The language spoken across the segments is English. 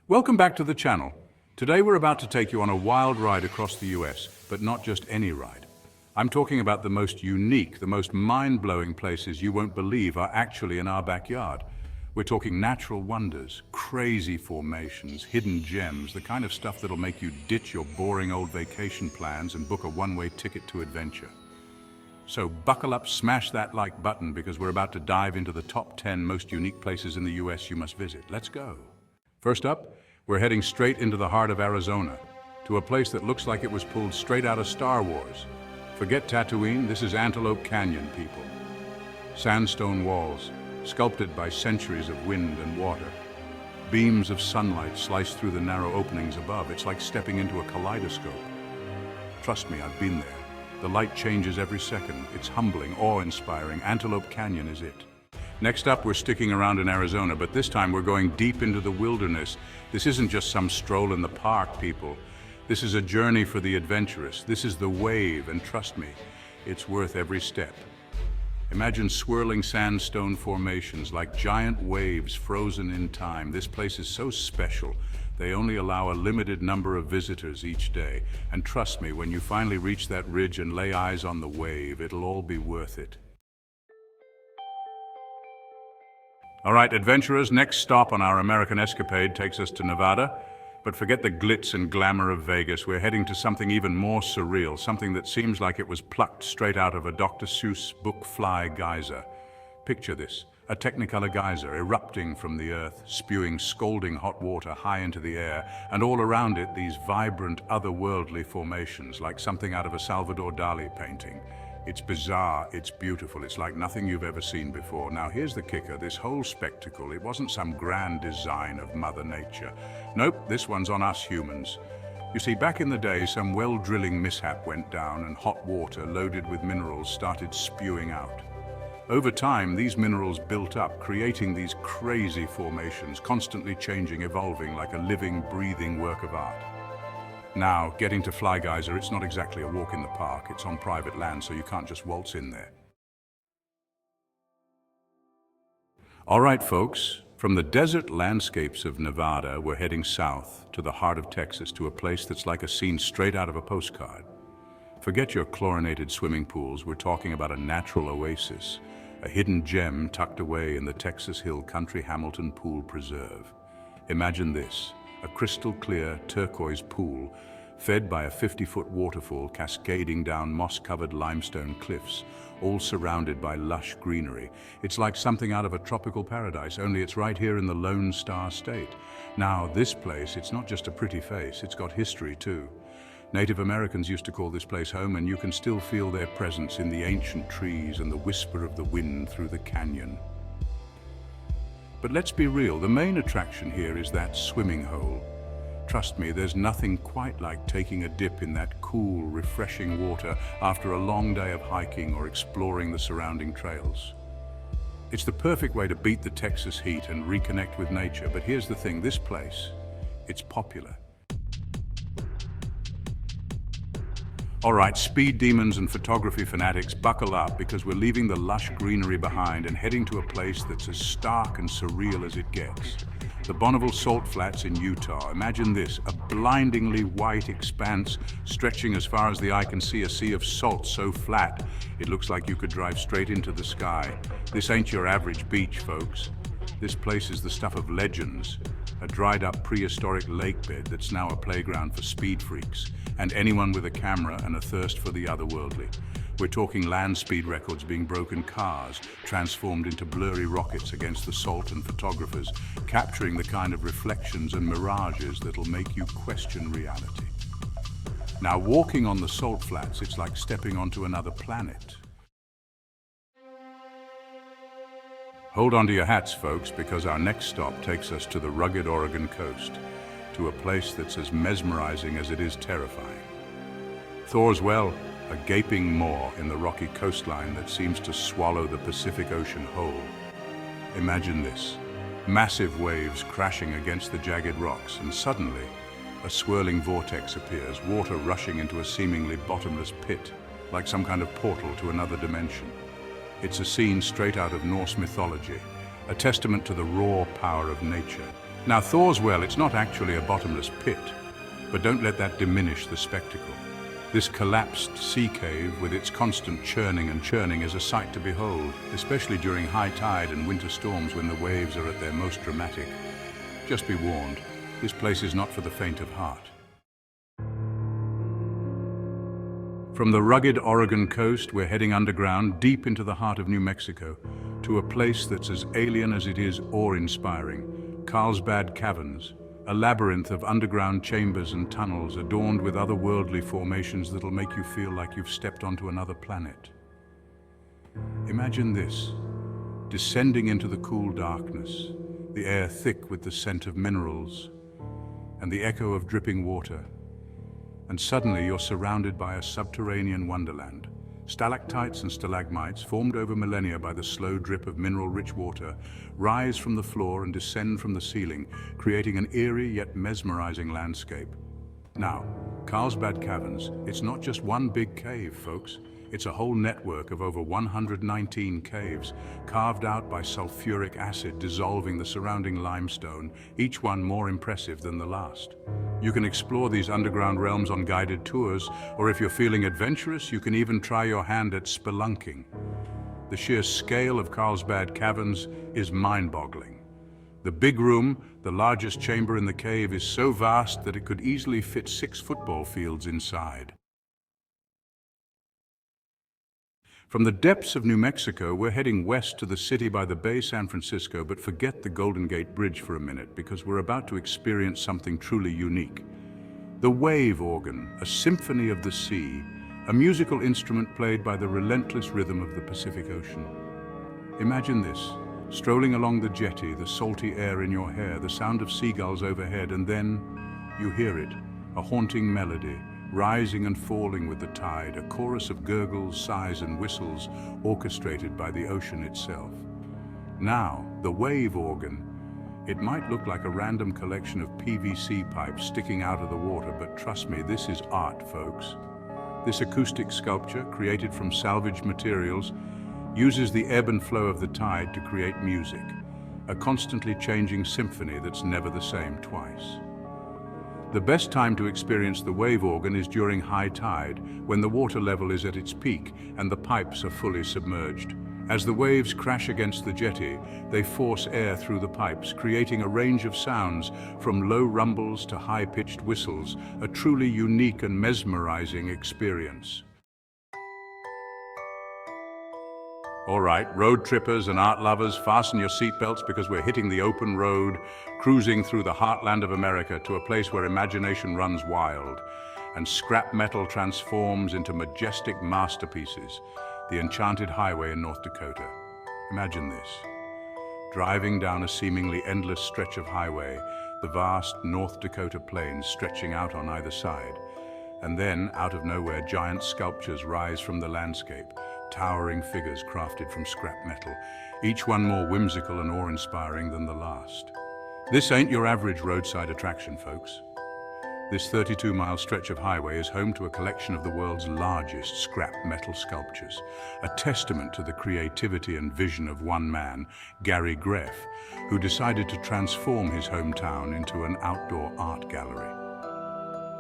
Welcome back to the channel. Today we're about to take you on a wild ride across the US, but not just any ride. I'm talking about the most unique, the most mind-blowing places you won't believe are actually in our backyard. We're talking natural wonders, crazy formations, hidden gems, the kind of stuff that'll make you ditch your boring old vacation plans and book a one-way ticket to adventure. So buckle up, smash that like button, because we're about to dive into the top 10 most unique places in the US you must visit. Let's go. First up, we're heading straight into the heart of Arizona, to a place that looks like it was pulled straight out of Star Wars. Forget Tatooine, this is Antelope Canyon, people. Sandstone walls, sculpted by centuries of wind and water. Beams of sunlight slice through the narrow openings above. It's like stepping into a kaleidoscope. Trust me, I've been there. The light changes every second. It's humbling, awe-inspiring. Antelope Canyon is it. Next up, we're sticking around in Arizona, but this time we're going deep into the wilderness. This isn't just some stroll in the park, people. This is a journey for the adventurous. This is the wave, and trust me, it's worth every step. Imagine swirling sandstone formations like giant waves frozen in time. This place is so special. They only allow a limited number of visitors each day. And trust me, when you finally reach that ridge and lay eyes on the wave, it'll all be worth it. All right, adventurers, next stop on our American escapade takes us to Nevada. But forget the glitz and glamour of Vegas. We're heading to something even more surreal, something that seems like it was plucked straight out of a Dr. Seuss book, Fly Geyser. Picture this, a Technicolor geyser erupting from the earth, spewing scalding hot water high into the air, and all around it these vibrant, otherworldly formations, like something out of a Salvador Dali painting. It's bizarre, it's beautiful, it's like nothing you've ever seen before. Now here's the kicker, this whole spectacle, it wasn't some grand design of Mother Nature. Nope, this one's on us humans. You see, back in the day, some well drilling mishap went down and hot water loaded with minerals started spewing out. Over time, these minerals built up, creating these crazy formations, constantly changing, evolving like a living, breathing work of art. Now, getting to Fly Geyser, it's not exactly a walk in the park. It's on private land, so you can't just waltz in there. All right, folks, from the desert landscapes of Nevada, we're heading south to the heart of Texas, to a place that's like a scene straight out of a postcard. Forget your chlorinated swimming pools. We're talking about a natural oasis, a hidden gem tucked away in the Texas Hill Country Hamilton Pool Preserve. Imagine this. A crystal-clear turquoise pool fed by a 50-foot waterfall cascading down moss-covered limestone cliffs, all surrounded by lush greenery. It's like something out of a tropical paradise, only it's right here in the Lone Star State. Now, this place, it's not just a pretty face, it's got history too. Native Americans used to call this place home, and you can still feel their presence in the ancient trees and the whisper of the wind through the canyon. But let's be real, the main attraction here is that swimming hole. Trust me, there's nothing quite like taking a dip in that cool, refreshing water after a long day of hiking or exploring the surrounding trails. It's the perfect way to beat the Texas heat and reconnect with nature. But here's the thing, this place, it's popular. All right, speed demons and photography fanatics, buckle up, because we're leaving the lush greenery behind and heading to a place that's as stark and surreal as it gets. The Bonneville Salt Flats in Utah. Imagine this, a blindingly white expanse stretching as far as the eye can see, a sea of salt so flat it looks like you could drive straight into the sky. This ain't your average beach, folks. This place is the stuff of legends, a dried-up prehistoric lake bed that's now a playground for speed freaks and anyone with a camera and a thirst for the otherworldly. We're talking land speed records being broken, cars transformed into blurry rockets against the salt, and photographers capturing the kind of reflections and mirages that'll make you question reality. Now, walking on the salt flats, it's like stepping onto another planet. Hold on to your hats, folks, because our next stop takes us to the rugged Oregon coast, to a place that's as mesmerizing as it is terrifying. Thors Well, a gaping maw in the rocky coastline that seems to swallow the Pacific Ocean whole. Imagine this, massive waves crashing against the jagged rocks, and suddenly, a swirling vortex appears, water rushing into a seemingly bottomless pit, like some kind of portal to another dimension. It's a scene straight out of Norse mythology, a testament to the raw power of nature. Now, Thors Well, it's not actually a bottomless pit, but don't let that diminish the spectacle. This collapsed sea cave with its constant churning and churning is a sight to behold, especially during high tide and winter storms when the waves are at their most dramatic. Just be warned, this place is not for the faint of heart. From the rugged Oregon coast, we're heading underground deep into the heart of New Mexico, to a place that's as alien as it is awe-inspiring, Carlsbad Caverns, a labyrinth of underground chambers and tunnels adorned with otherworldly formations that'll make you feel like you've stepped onto another planet. Imagine this, descending into the cool darkness, the air thick with the scent of minerals and the echo of dripping water. And suddenly you're surrounded by a subterranean wonderland. Stalactites and stalagmites, formed over millennia by the slow drip of mineral-rich water, rise from the floor and descend from the ceiling, creating an eerie yet mesmerizing landscape. Now, Carlsbad Caverns, it's not just one big cave, folks. It's a whole network of over 119 caves, carved out by sulfuric acid dissolving the surrounding limestone, each one more impressive than the last. You can explore these underground realms on guided tours, or if you're feeling adventurous, you can even try your hand at spelunking. The sheer scale of Carlsbad Caverns is mind-boggling. The big room, the largest chamber in the cave, is so vast that it could easily fit 6 football fields inside. From the depths of New Mexico, we're heading west to the city by the Bay, San Francisco, but forget the Golden Gate Bridge for a minute, because we're about to experience something truly unique. The wave organ, a symphony of the sea, a musical instrument played by the relentless rhythm of the Pacific Ocean. Imagine this, strolling along the jetty, the salty air in your hair, the sound of seagulls overhead, and then you hear it, a haunting melody, rising and falling with the tide, a chorus of gurgles, sighs, and whistles orchestrated by the ocean itself. Now, the wave organ. It might look like a random collection of PVC pipes sticking out of the water, but trust me, this is art, folks. This acoustic sculpture, created from salvaged materials, uses the ebb and flow of the tide to create music, a constantly changing symphony that's never the same twice. The best time to experience the wave organ is during high tide, when the water level is at its peak and the pipes are fully submerged. As the waves crash against the jetty, they force air through the pipes, creating a range of sounds from low rumbles to high-pitched whistles, a truly unique and mesmerizing experience. All right, road trippers and art lovers, fasten your seatbelts because we're hitting the open road, cruising through the heartland of America to a place where imagination runs wild and scrap metal transforms into majestic masterpieces, the Enchanted Highway in North Dakota. Imagine this, driving down a seemingly endless stretch of highway, the vast North Dakota plains stretching out on either side. And then, out of nowhere, giant sculptures rise from the landscape, towering figures crafted from scrap metal, each one more whimsical and awe-inspiring than the last. This ain't your average roadside attraction, folks. This 32-mile stretch of highway is home to a collection of the world's largest scrap metal sculptures, a testament to the creativity and vision of one man, Gary Greff, who decided to transform his hometown into an outdoor art gallery.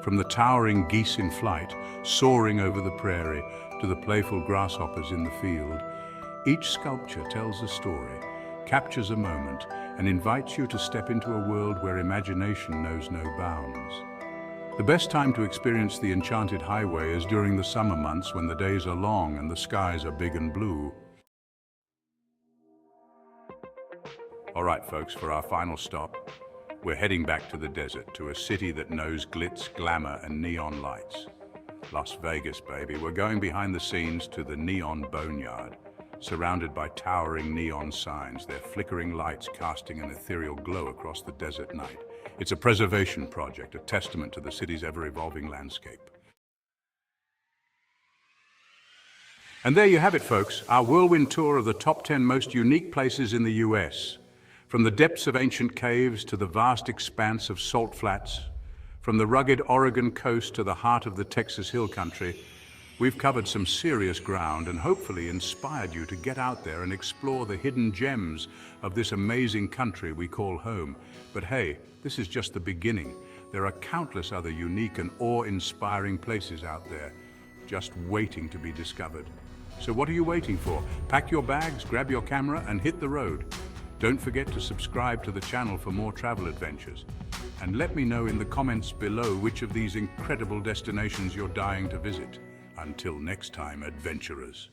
From the towering geese in flight, soaring over the prairie, to the playful grasshoppers in the field, each sculpture tells a story, captures a moment, and invites you to step into a world where imagination knows no bounds. The best time to experience the Enchanted Highway is during the summer months when the days are long and the skies are big and blue. All right, folks, for our final stop, we're heading back to the desert, to a city that knows glitz, glamour, and neon lights. Las Vegas, baby. We're going behind the scenes to the Neon Boneyard, surrounded by towering neon signs, their flickering lights casting an ethereal glow across the desert night. It's a preservation project, a testament to the city's ever-evolving landscape. And there you have it, folks, our whirlwind tour of the top 10 most unique places in the US. From the depths of ancient caves to the vast expanse of salt flats, from the rugged Oregon coast to the heart of the Texas Hill Country, We've covered some serious ground and hopefully inspired you to get out there and explore the hidden gems of this amazing country we call home. But hey, this is just the beginning. There are countless other unique and awe-inspiring places out there, just waiting to be discovered. So what are you waiting for? Pack your bags, grab your camera, and hit the road. Don't forget to subscribe to the channel for more travel adventures. And let me know in the comments below which of these incredible destinations you're dying to visit. Until next time, adventurers.